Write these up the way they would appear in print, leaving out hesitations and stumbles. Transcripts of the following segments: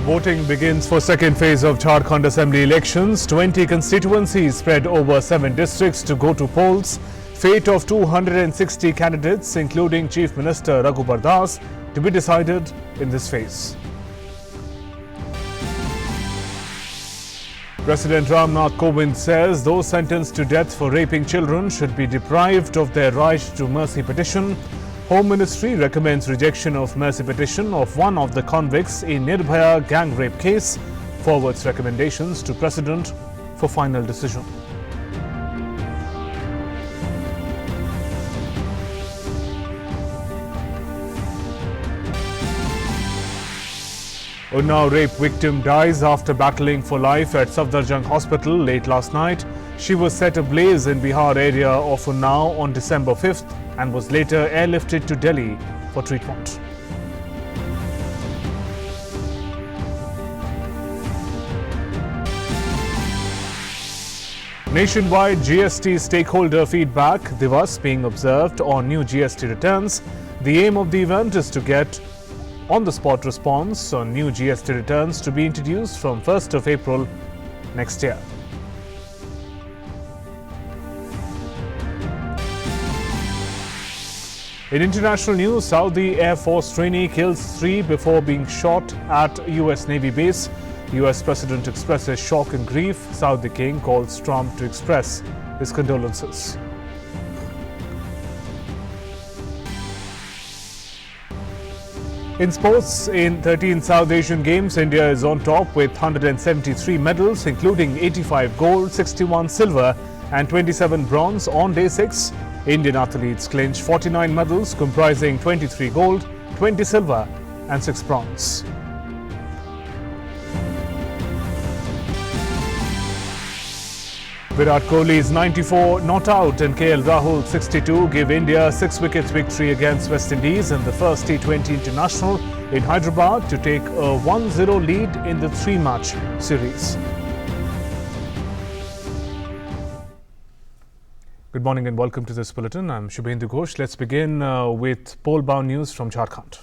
Voting begins for second phase of Jharkhand Assembly elections. 20 constituencies spread over 7 districts to go to polls. Fate of 260 candidates, including Chief Minister Raghubar Das, to be decided in this phase. President Ramnath Kovind says those sentenced to death for raping children should be deprived of their right to mercy petition. Home Ministry recommends rejection of mercy petition of one of the convicts in Nirbhaya gang rape case, forwards recommendations to President for final decision. Unnao rape victim dies after battling for life at Safdarjung Hospital late last night. She was set ablaze in Bihar area of Unnao on December 5th and was later airlifted to Delhi for treatment. Nationwide GST stakeholder feedback Divas being observed on new GST returns. The aim of the event is to get on-the-spot response on new GST returns to be introduced from 1st of April next year. In international news, Saudi Air Force trainee kills 3 before being shot at US Navy base. US President expresses shock and grief. Saudi King calls Trump to express his condolences. In sports, in 13 South Asian Games, India is on top with 173 medals, including 85 gold, 61 silver and 27 bronze on day 6. Indian athletes clinched 49 medals, comprising 23 gold, 20 silver and 6 bronze. Virat Kohli's 94 not out and KL Rahul's 62 give India 6 wickets victory against West Indies in the first T20 International in Hyderabad to take a 1-0 lead in the 3-match series. Good morning and welcome to this bulletin. I'm Shubhendu Ghosh. Let's begin with poll-bound news from Jharkhand.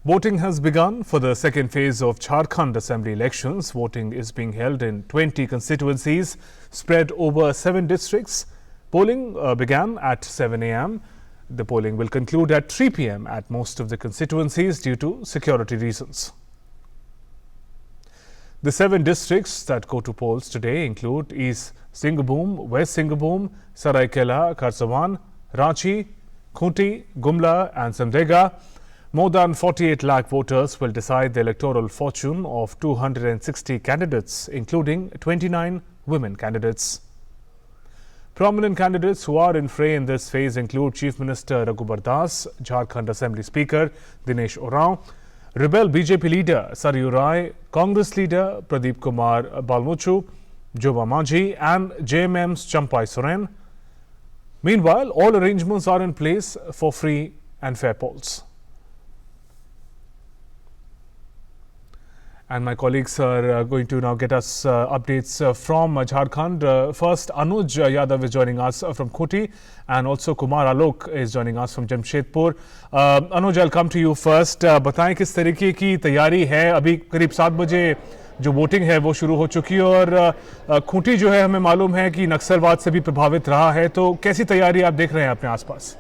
Voting has begun for the second phase of Jharkhand Assembly elections. Voting is being held in 20 constituencies spread over 7 districts. Polling began at 7 a.m. The polling will conclude at 3 p.m. at most of the constituencies due to security reasons. The 7 districts that go to polls today include East Singhbhum, West Singhbhum, Saraikela, Kharsawan, Ranchi, Khunti, Gumla and Samdega. More than 48 lakh voters will decide the electoral fortune of 260 candidates, including 29 women candidates. Prominent candidates who are in fray in this phase include Chief Minister Raghubar Das, Jharkhand Assembly Speaker Dinesh Oraon, Rebel BJP leader Saryu Rai, Congress leader Pradeep Kumar Balmuchu, Joba Manjhi and JMM's Champai Soren. Meanwhile, all arrangements are in place for free and fair polls. And my colleagues are going to now get us updates from Jharkhand. First, Anuj Yadav is joining us from Khunti and also Kumar Alok is joining us from Jamshedpur. Anuj, I'll come to you first. बताएं किस तरीके की तैयारी है? अभी करीब 7 बजे जो वोटिंग है वो शुरू हो चुकी है और खूंटी जो है हमें मालूम है कि नक्सलवाद से भी प्रभावित रहा है, तो कैसी तैयारी आप देख रहे हैं अपने आसपास?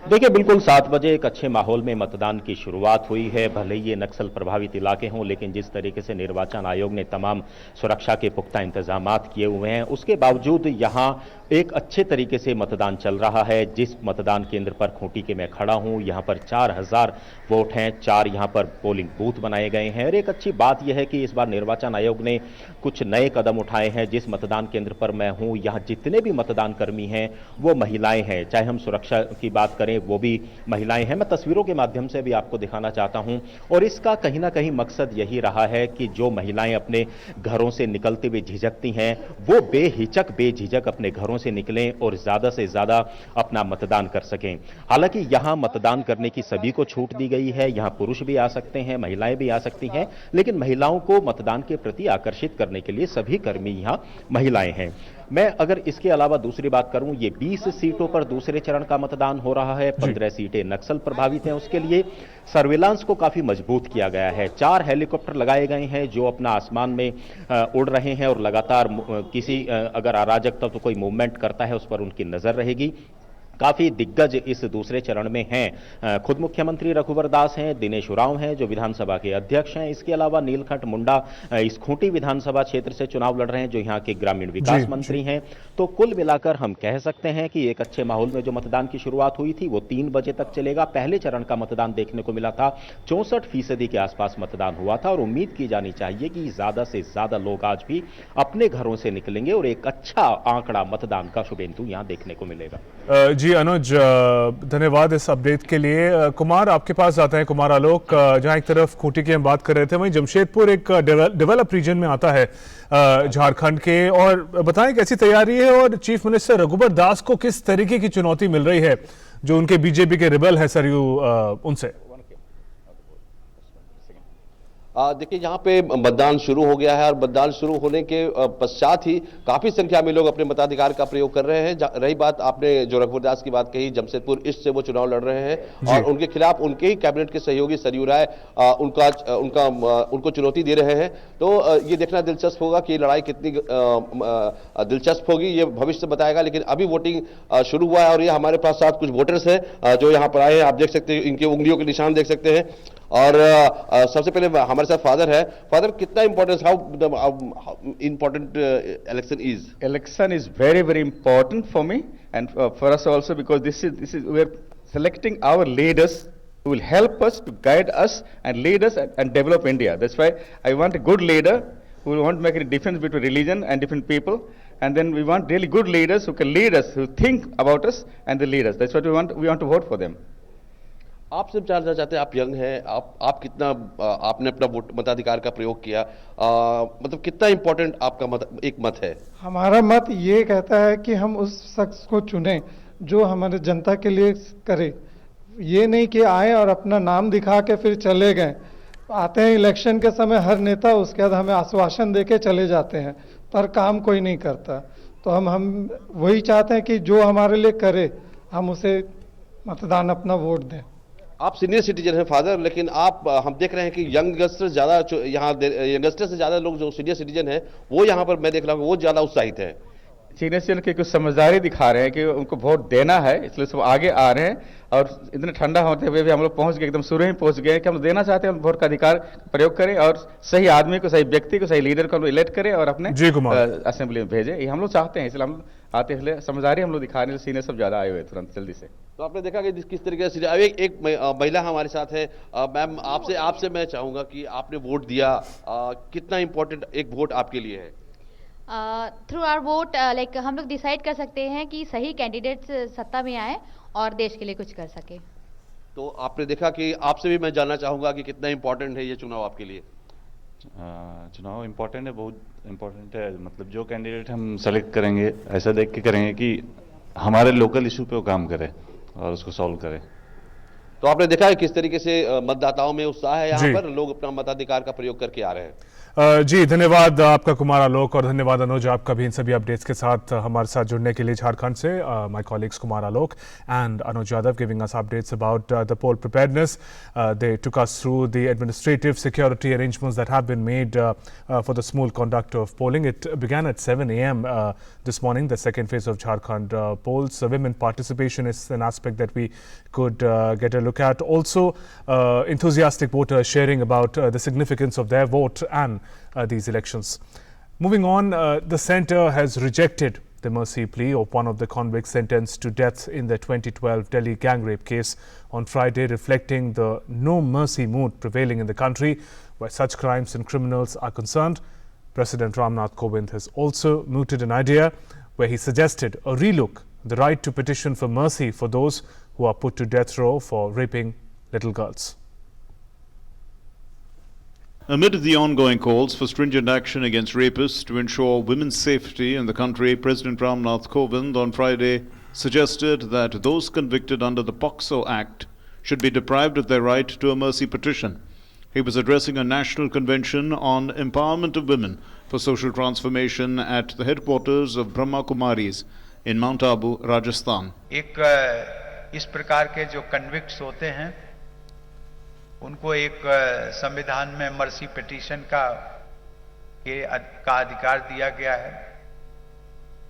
देखिए, बिल्कुल 7 बजे एक अच्छे माहौल में मतदान की शुरुआत हुई है। भले ही ये नक्सल प्रभावित इलाके हों, लेकिन जिस तरीके से निर्वाचन आयोग ने तमाम सुरक्षा के पुख्ता इंतजामात किए हुए हैं, उसके बावजूद यहाँ एक अच्छे तरीके से मतदान चल रहा है। जिस मतदान केंद्र पर खूंटी के मैं खड़ा हूँ, यहाँ पर 4000 वोट हैं, 4 यहाँ पर पोलिंग बूथ बनाए गए हैं। और एक अच्छी बात यह है कि इस बार निर्वाचन आयोग ने कुछ नए कदम उठाए हैं। जिस मतदान केंद्र पर मैं हूँ, यहाँ जितने भी मतदान कर्मी हैं वो महिलाएं हैं। चाहे हम सुरक्षा की बात करें, वो भी महिलाएं हैं। मैं तस्वीरों के माध्यम से भी आपको दिखाना चाहता हूं और इसका कहीं ना कहीं मकसद यही रहा है कि जो महिलाएं अपने घरों से निकलते हुए झिझकती हैं, वो बेझिझक अपने घरों से निकलें और ज्यादा से ज्यादा अपना मतदान कर सकें। हालांकि यहां मतदान करने की सभी को छूट दी गई है। यहां पुरुष भी आ सकते हैं, महिलाएं भी आ सकती हैं, लेकिन महिलाओं को मतदान के प्रति आकर्षित करने के लिए सभी कर्मी यहां महिलाएं हैं। मैं अगर इसके अलावा दूसरी बात करूं, ये 20 सीटों पर दूसरे चरण का मतदान हो रहा है। 15 सीटें नक्सल प्रभावित हैं, उसके लिए सर्विलांस को काफी मजबूत किया गया है। 4 हेलीकॉप्टर लगाए गए हैं जो अपना आसमान में उड़ रहे हैं और लगातार किसी अगर अराजक तत्व कोई मूवमेंट करता है उस पर उनकी नजर रहेगी। काफी दिग्गज इस दूसरे चरण में हैं। खुद मुख्यमंत्री रघुवर दास हैं, दिनेश उरांव हैं जो विधानसभा के अध्यक्ष हैं। इसके अलावा नीलकंठ मुंडा इस खूंटी विधानसभा क्षेत्र से चुनाव लड़ रहे हैं जो यहां के ग्रामीण विकास मंत्री हैं। तो कुल मिलाकर हम कह सकते हैं कि एक अच्छे माहौल में जो मतदान की शुरुआत हुई थी वो 3 बजे तक चलेगा। पहले चरण का मतदान देखने को मिला था, 64% के आसपास मतदान हुआ था और उम्मीद की जानी चाहिए कि ज्यादा से ज्यादा लोग आज भी अपने घरों से निकलेंगे और एक अच्छा आंकड़ा मतदान का शुभेंदु यहां देखने को मिलेगा। जी अनुज, धन्यवाद इस अपडेट के लिए। कुमार, आपके पास जाते हैं। कुमार आलोक, जहां एक तरफ खूंटी की हम बात कर रहे थे, वहीं जमशेदपुर एक डेवलप रीजन में आता है झारखंड के, और बताएं कैसी तैयारी है और चीफ मिनिस्टर रघुवर दास को किस तरीके की चुनौती मिल रही है जो उनके बीजेपी के रिबल है सरयू उनसे। देखिए, यहाँ पे मतदान शुरू हो गया है और मतदान शुरू होने के पश्चात ही काफी संख्या में लोग अपने मताधिकार का प्रयोग कर रहे हैं। रही बात आपने जो रघुवर दास की बात कही, जमशेदपुर ईस्ट से वो चुनाव लड़ रहे हैं और उनके खिलाफ उनके ही कैबिनेट के सहयोगी सरयू राय उनको चुनौती दे रहे हैं। तो ये देखना दिलचस्प होगा कि लड़ाई कितनी दिलचस्प होगी, ये भविष्य बताएगा। लेकिन अभी वोटिंग शुरू हुआ है और ये हमारे पास साथ कुछ वोटर्स हैं जो यहाँ पर आए हैं। आप देख सकते हैं, इनके उंगलियों के निशान देख सकते हैं। और सबसे पहले हमारे साथ फादर है। फादर, कितना importance, how important election is very very important for me and for us also, because this is we are selecting our leaders who will help us to guide us and lead us and develop India. That's why I want a good leader who will want to make a difference between religion and different people, and then we want really good leaders who can lead us, who think about us and they lead us. That's what we want to vote for them. आपसे जानना चाहते हैं, आप young हैं, आप कितना आपने अपना मताधिकार का प्रयोग किया, मतलब कितना इंपॉर्टेंट आपका एक मत है? हमारा मत ये कहता है कि हम उस शख्स को चुनें जो हमारे जनता के लिए करे। ये नहीं कि आए और अपना नाम दिखा के फिर चले गए। आते हैं इलेक्शन के समय हर नेता, उसके बाद हमें आश्वासन दे के चले जाते हैं पर काम कोई नहीं करता। तो हम वही चाहते हैं कि जो हमारे लिए करे हम उसे मतदान अपना वोट दें। आप सीनियर सिटीजन हैं फादर, लेकिन आप हम देख रहे हैं कि यंगस्टर ज्यादा, यहाँ यंगस्टर से ज्यादा लोग जो सीनियर सिटीजन हैं वो यहाँ पर मैं देख रहा हूँ वो ज्यादा उत्साहित है। सीनियर सिटीजन की कुछ समझदारी दिखा रहे हैं कि उनको वोट देना है, इसलिए सब आगे आ रहे हैं। और इतने ठंडा होते हुए भी हम लोग पहुंच गए, एकदम शुरू ही पहुंच गए कि हम देना चाहते हैं, हम वोट का अधिकार प्रयोग करें और सही आदमी को, सही व्यक्ति को, सही लीडर को हम इलेक्ट करें और अपने असेंबली में भेजें। ये हम लोग चाहते हैं, इसलिए हम आते हैं, समझदारी हम लोग दिखाने, सीनियर सब ज्यादा आए हुए तुरंत जल्दी से। तो आपने देखा कि किस तरीके से एक महिला हमारे साथ है। मैम, आपसे मैं चाहूंगा कि आपने वोट दिया, कितना इंपॉर्टेंट एक वोट आपके लिए है? थ्रू आवर वोट लाइक हम लोग डिसाइड कर सकते हैं कि सही कैंडिडेट्स सत्ता में आए और देश के लिए कुछ कर सके। तो आपने देखा कि आपसे भी मैं जानना चाहूंगा कि कितना इंपॉर्टेंट है ये चुनाव आपके लिए? चुनाव इम्पोर्टेंट है, बहुत इम्पोर्टेंट है। मतलब जो कैंडिडेट हम सेलेक्ट करेंगे ऐसा देख के करेंगे कि हमारे लोकल इशू पे वो काम करे और उसको सॉल्व करे। तो आपने देखा है किस तरीके से मतदाताओं में उत्साह है, यहाँ पर लोग अपना मताधिकार का प्रयोग करके आ रहे हैं। जी धन्यवाद आपका कुमार आलोक, और धन्यवाद अनुज आपका भी इन सभी अपडेट्स के साथ हमारे साथ जुड़ने के लिए झारखंड से। My colleagues Kumar Alok and Anuj Yadav giving us updates about the poll preparedness. They took us through the administrative security arrangements that have been made for the smooth conduct of polling. It began at 7 a.m. This morning, the second phase of Jharkhand polls. Women participation is an aspect that we could get a look at. Also, enthusiastic voters sharing about the significance of their vote and these elections. Moving on, the centre has rejected the mercy plea of one of the convicts sentenced to death in the 2012 Delhi gang rape case on Friday, reflecting the no mercy mood prevailing in the country where such crimes and criminals are concerned. President Ramnath Kovind has also mooted an idea where he suggested a relook the right to petition for mercy for those who are put to death row for raping little girls. Amid the ongoing calls for stringent action against rapists to ensure women's safety in the country, President Ramnath Kovind on Friday suggested that those convicted under the POCSO Act should be deprived of their right to a mercy petition. He was addressing a national convention on empowerment of women for social transformation at the headquarters of Brahma Kumaris in Mount Abu, Rajasthan. एक इस प्रकार के जो convicts होते हैं उनको एक संविधान में मर्सी पिटीशन का अधिकार दिया गया है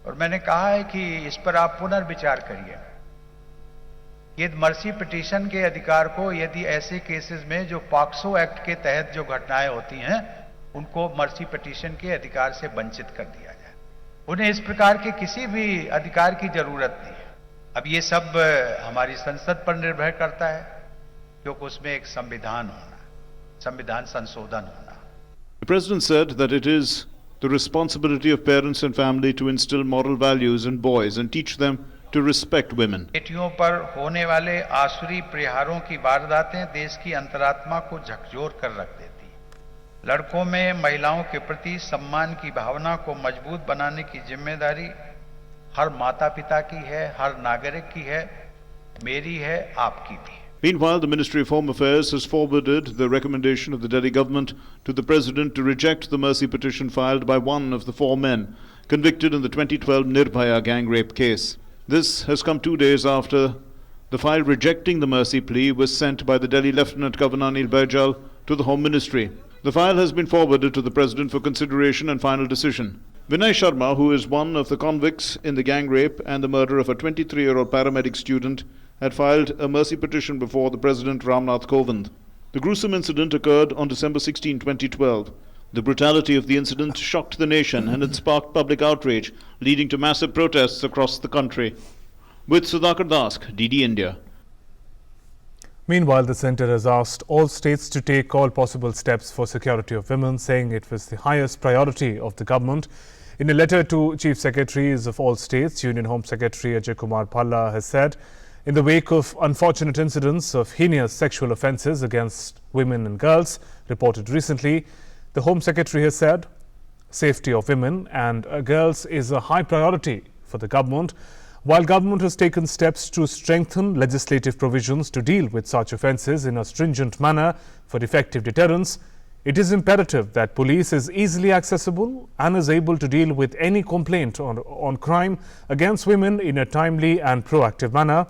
और मैंने कहा है कि इस पर आप पुनर्विचार करिए। ये मर्सी पिटीशन के अधिकार को यदि ऐसे केसेस में जो पॉक्सो एक्ट के तहत जो घटनाएं होती हैं उनको मर्सी पिटीशन के अधिकार से वंचित कर दिया जाए, उन्हें इस प्रकार के किसी भी अधिकार की जरूरत नहीं है। अब ये सब हमारी संसद पर निर्भर करता है क्योंकि उसमें एक संविधान होना, संविधान संशोधन होना। The President said that it is the responsibility of parents and family to instill moral values in boys and teach them to respect women. बेटियों पर होने वाले आसुरी प्रहारों की वारदातें देश की अंतरात्मा को झकझोर कर रख देती हैं। लड़कों में महिलाओं के प्रति सम्मान की भावना को मजबूत बनाने की जिम्मेदारी हर माता पिता की है, हर नागरिक की है, मेरी है, आपकी भी है। Meanwhile, the Ministry of Home Affairs has forwarded the recommendation of the Delhi government to the President to reject the mercy petition filed by one of the 4 men convicted in the 2012 Nirbhaya gang rape case. This has come 2 days after the file rejecting the mercy plea was sent by the Delhi Lieutenant Governor Anil Baijal to the Home Ministry. The file has been forwarded to the President for consideration and final decision. Vinay Sharma, who is one of the convicts in the gang rape and the murder of a 23-year-old paramedic student, had filed a mercy petition before the President Ramnath Kovind. The gruesome incident occurred on December 16, 2012. The brutality of the incident shocked the nation and it sparked public outrage, leading to massive protests across the country. With Sudhakar Das, DD India. Meanwhile, the centre has asked all states to take all possible steps for security of women, saying it was the highest priority of the government. In a letter to Chief Secretaries of all states, Union Home Secretary Ajay Kumar Bhalla has said, in the wake of unfortunate incidents of heinous sexual offences against women and girls reported recently, the Home Secretary has said safety of women and girls is a high priority for the government. While government has taken steps to strengthen legislative provisions to deal with such offences in a stringent manner for effective deterrence, it is imperative that police is easily accessible and is able to deal with any complaint on crime against women in a timely and proactive manner.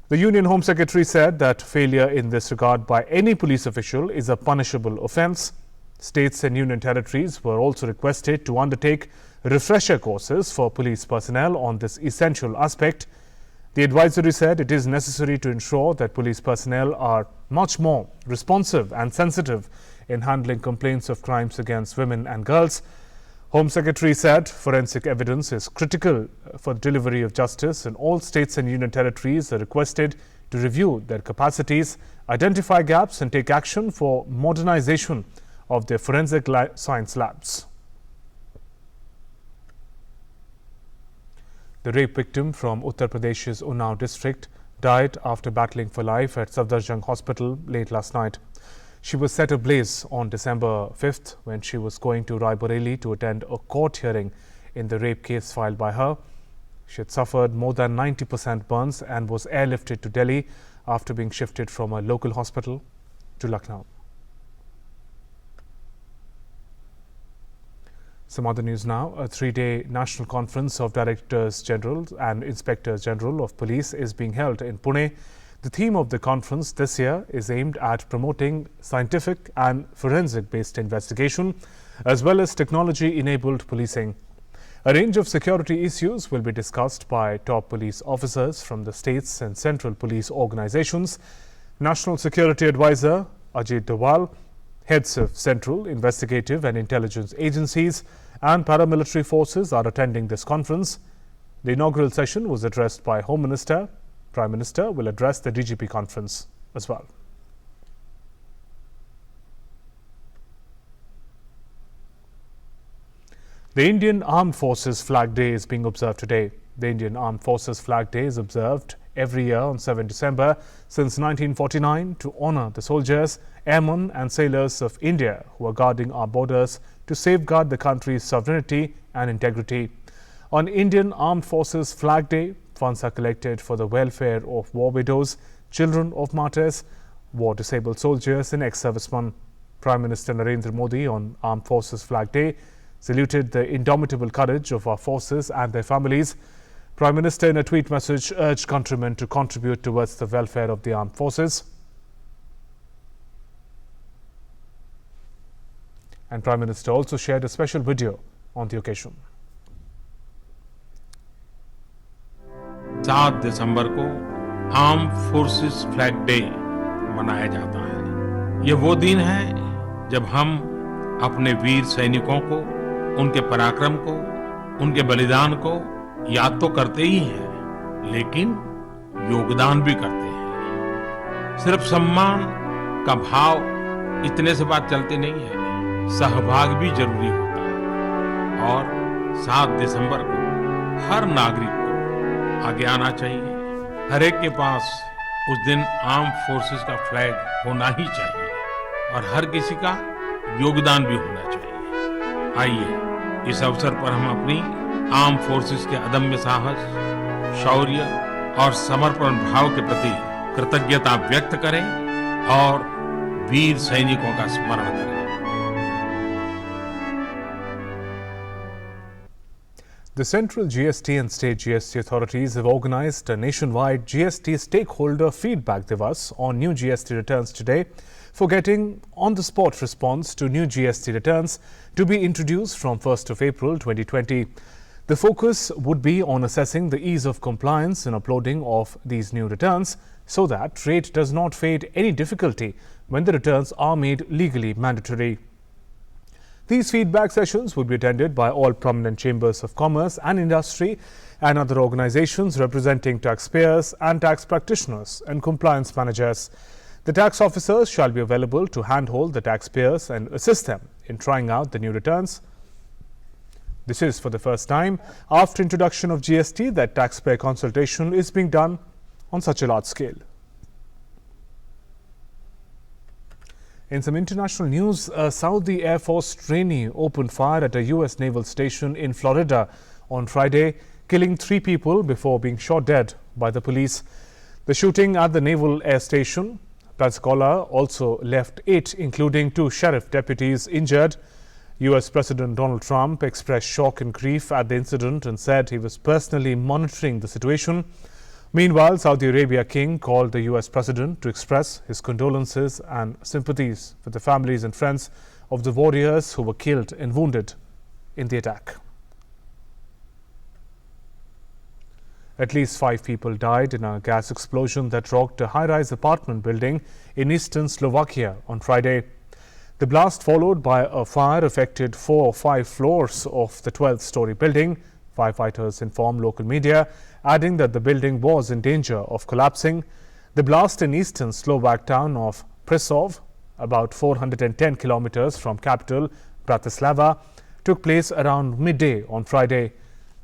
The Union Home Secretary said that failure in this regard by any police official is a punishable offence. States and union territories were also requested to undertake refresher courses for police personnel on this essential aspect. The advisory said it is necessary to ensure that police personnel are much more responsive and sensitive in handling complaints of crimes against women and girls. Home Secretary said forensic evidence is critical for the delivery of justice, and all states and union territories are requested to review their capacities, identify gaps and take action for modernization of their forensic science labs. The rape victim from Uttar Pradesh's Unnao district died after battling for life at Safdarjung Hospital late last night. She was set ablaze on December 5th when she was going to Raebareli to attend a court hearing in the rape case filed by her. She had suffered more than 90% burns and was airlifted to Delhi after being shifted from a local hospital to Lucknow. Some other news now. A 3-day national conference of Directors General and Inspectors General of Police is being held in Pune. The theme of the conference this year is aimed at promoting scientific and forensic-based investigation as well as technology-enabled policing. A range of security issues will be discussed by top police officers from the states and central police organizations. National Security Advisor Ajit Doval, heads of central, investigative and intelligence agencies and paramilitary forces are attending this conference. The inaugural session was addressed by Home Minister. Prime Minister will address the DGP conference as well. The Indian Armed Forces Flag Day is being observed today. The Indian Armed Forces Flag Day is observed every year on 7 December since 1949 to honor the soldiers, airmen and sailors of India who are guarding our borders to safeguard the country's sovereignty and integrity. On Indian Armed Forces Flag Day, funds are collected for the welfare of war widows, children of martyrs, war-disabled soldiers and ex-servicemen. Prime Minister Narendra Modi on Armed Forces Flag Day saluted the indomitable courage of our forces and their families. Prime Minister in a tweet message urged countrymen to contribute towards the welfare of the armed forces. And Prime Minister also shared a special video on the occasion. 7 दिसंबर को arm forces flag day मनाया जाता है। ये वो दिन है जब हम अपने वीर सैनिकों को, उनके पराक्रम को, उनके बलिदान को याद तो करते ही हैं, लेकिन योगदान भी करते हैं। सिर्फ सम्मान का भाव इतने से बात चलती नहीं है, सहभाग भी जरूरी होता है। और 7 दिसंबर को हर नागरिक को आगे आना चाहिए। हर एक के पास उस दिन आर्म फोर्सेस का फ्लैग होना ही चाहिए और हर किसी का योगदान भी होना चाहिए। आइए इस अवसर पर हम अपनी आर्म फोर्सेस के अदम्य साहस, शौर्य और समर्पण भाव के प्रति कृतज्ञता व्यक्त करें और वीर सैनिकों का स्मरण करें। The central GST and state GST authorities have organized a nationwide GST stakeholder feedback divas on new GST returns today for getting on-the-spot response to new GST returns to be introduced from 1st of April 2020. The focus would be on assessing the ease of compliance in uploading of these new returns so that trade does not face any difficulty when the returns are made legally mandatory. These feedback sessions will be attended by all prominent chambers of commerce and industry and other organizations representing taxpayers and tax practitioners and compliance managers. The tax officers shall be available to handhold the taxpayers and assist them in trying out the new returns. This is for the first time after introduction of GST that taxpayer consultation is being done on such a large scale. In some international news, a Saudi Air Force trainee opened fire at a US Naval Station in Florida on Friday, killing 3 people before being shot dead by the police. The shooting at the Naval Air Station, Pensacola, also left 8, including 2 sheriff deputies, injured. US President Donald Trump expressed shock and grief at the incident and said he was personally monitoring the situation. Meanwhile, Saudi Arabia King called the US President to express his condolences and sympathies for the families and friends of the warriors who were killed and wounded in the attack. At least 5 people died in a gas explosion that rocked a high-rise apartment building in eastern Slovakia on Friday. The blast, followed by a fire, affected 4 or 5 floors of the 12-story building. Firefighters informed local media, adding that the building was in danger of collapsing. The blast in eastern Slovak town of Prasar, about 410 kilometers from capital Bratislava, took place around midday on Friday.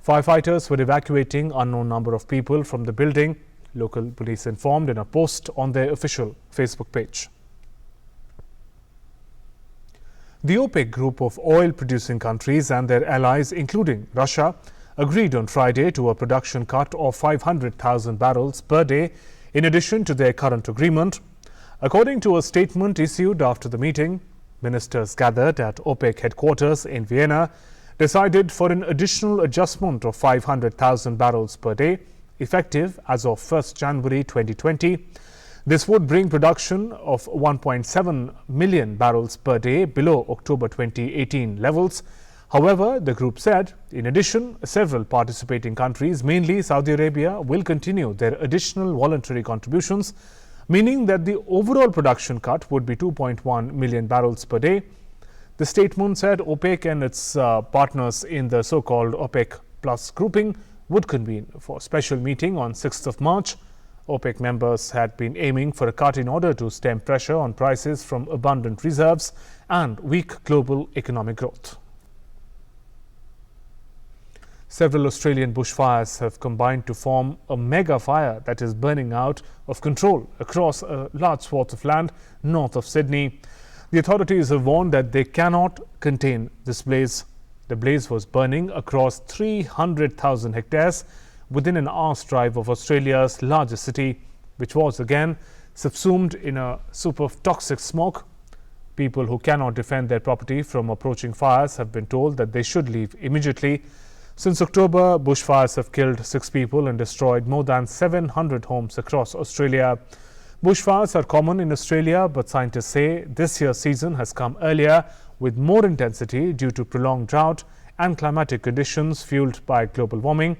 Firefighters were evacuating unknown number of people from the building, local police informed in a post on their official Facebook page. The OPEC group of oil-producing countries and their allies, including Russia, agreed on Friday to a production cut of 500,000 barrels per day in addition to their current agreement. According to a statement issued after the meeting, ministers gathered at OPEC headquarters in Vienna decided for an additional adjustment of 500,000 barrels per day, effective as of 1st January 2020. This would bring production of 1.7 million barrels per day below October 2018 levels. However, the group said, in addition, several participating countries, mainly Saudi Arabia, will continue their additional voluntary contributions, meaning that the overall production cut would be 2.1 million barrels per day. The statement said OPEC and its partners in the so-called OPEC Plus grouping would convene for a special meeting on 6th of March. OPEC members had been aiming for a cut in order to stem pressure on prices from abundant reserves and weak global economic growth. Several Australian bushfires have combined to form a mega fire that is burning out of control across a large swath of land north of Sydney. The authorities have warned that they cannot contain this blaze. The blaze was burning across 300,000 hectares within an hour's drive of Australia's largest city, which was again subsumed in a soup of toxic smoke. People who cannot defend their property from approaching fires have been told that they should leave immediately. Since October, bushfires have killed 6 people and destroyed more than 700 homes across Australia. Bushfires are common in Australia, but scientists say this year's season has come earlier with more intensity due to prolonged drought and climatic conditions fueled by global warming.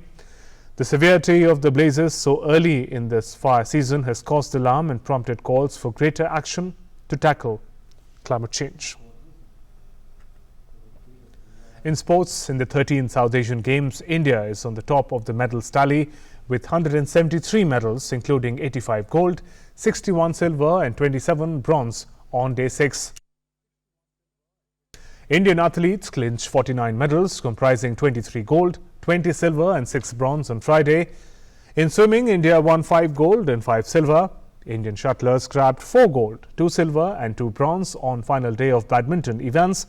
The severity of the blazes so early in this fire season has caused alarm and prompted calls for greater action to tackle climate change. In sports, in the 13th South Asian Games, India is on the top of the medals tally with 173 medals, including 85 gold, 61 silver and 27 bronze on day 6. Indian athletes clinched 49 medals, comprising 23 gold, 20 silver and 6 bronze on Friday. In swimming, India won 5 gold and 5 silver. Indian shuttlers grabbed 4 gold, 2 silver and 2 bronze on final day of badminton events.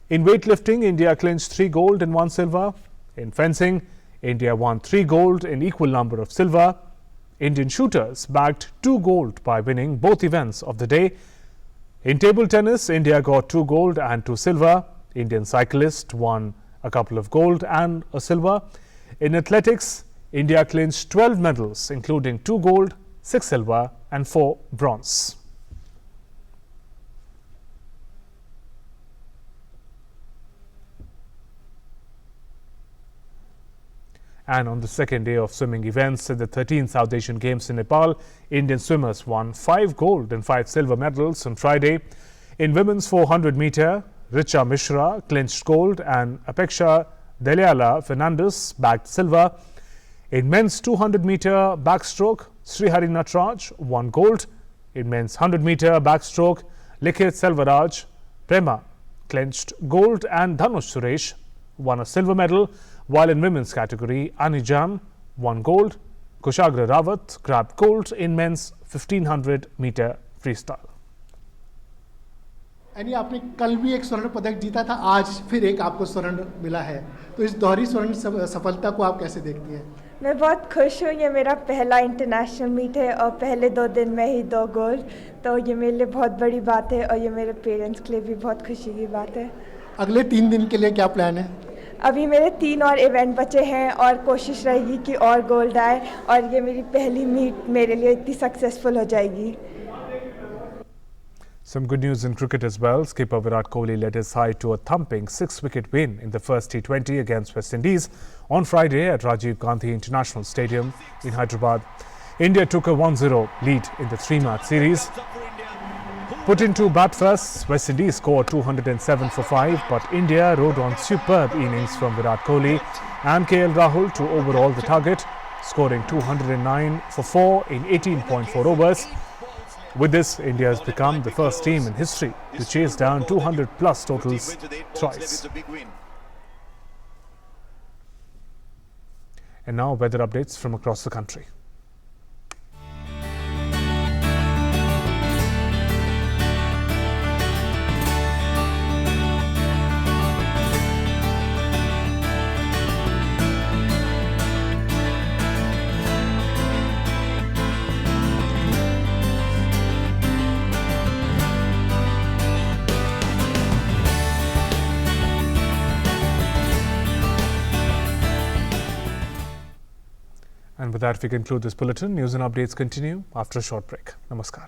In weightlifting, India clinched 3 gold and 1 silver. In fencing, India won 3 gold and equal number of silver. Indian shooters bagged 2 gold by winning both events of the day. In table tennis, India got 2 gold and 2 silver. Indian cyclists won a couple of gold and a silver. In athletics, India clinched 12 medals, including 2 gold, 6 silver and 4 bronze. And on the second day of swimming events at the 13th South Asian Games in Nepal, Indian swimmers won 5 gold and 5 silver medals on Friday. In women's 400 meter, Richa Mishra clinched gold and Apeksha Deliala Fernandez bagged silver. In men's 200 meter backstroke, Srihari Natraj won gold. In men's 100 meter backstroke, Likhit Selvaraj Prema clinched gold and Dhanush Suresh won a silver medal, while in women's category, Anijam won gold. Kushagra Rawat grabbed gold in men's 1500 meter freestyle. यानी आपने कल भी एक स्वर्ण पदक जीता था, आज फिर एक आपको स्वर्ण मिला है, तो इस दोहरी स्वर्ण सफलता को आप कैसे देखती हैं? मैं बहुत खुश हूँ। ये मेरा पहला इंटरनेशनल मीट है और पहले 2 दिन में ही 2 गोल्ड, तो ये मेरे लिए बहुत बड़ी बात है और ये मेरे पेरेंट्स के लिए भी बहुत खुशी की बात है। अगले 3 दिन के लिए क्या प्लान है? अभी मेरे 3 और इवेंट बचे हैं और कोशिश रहेगी कि और गोल्ड आए और ये मेरी पहली मीट मेरे लिए इतनी सक्सेसफुल हो जाएगी। Some good news in cricket as well. Skipper Virat Kohli led his side to a thumping 6-wicket win in the first T20 against West Indies on Friday at Rajiv Gandhi International Stadium in Hyderabad. India took a 1-0 lead in the 3-match series. Put into bat first, West Indies scored 207 for 5, but India rode on superb innings from Virat Kohli and KL Rahul to overall the target, scoring 209 for 4 in 18.4 overs. With this, India has become the first team in history to chase down 200-plus totals twice. And now, weather updates from across the country. And with that, we conclude this bulletin. News and updates continue after a short break. Namaskar.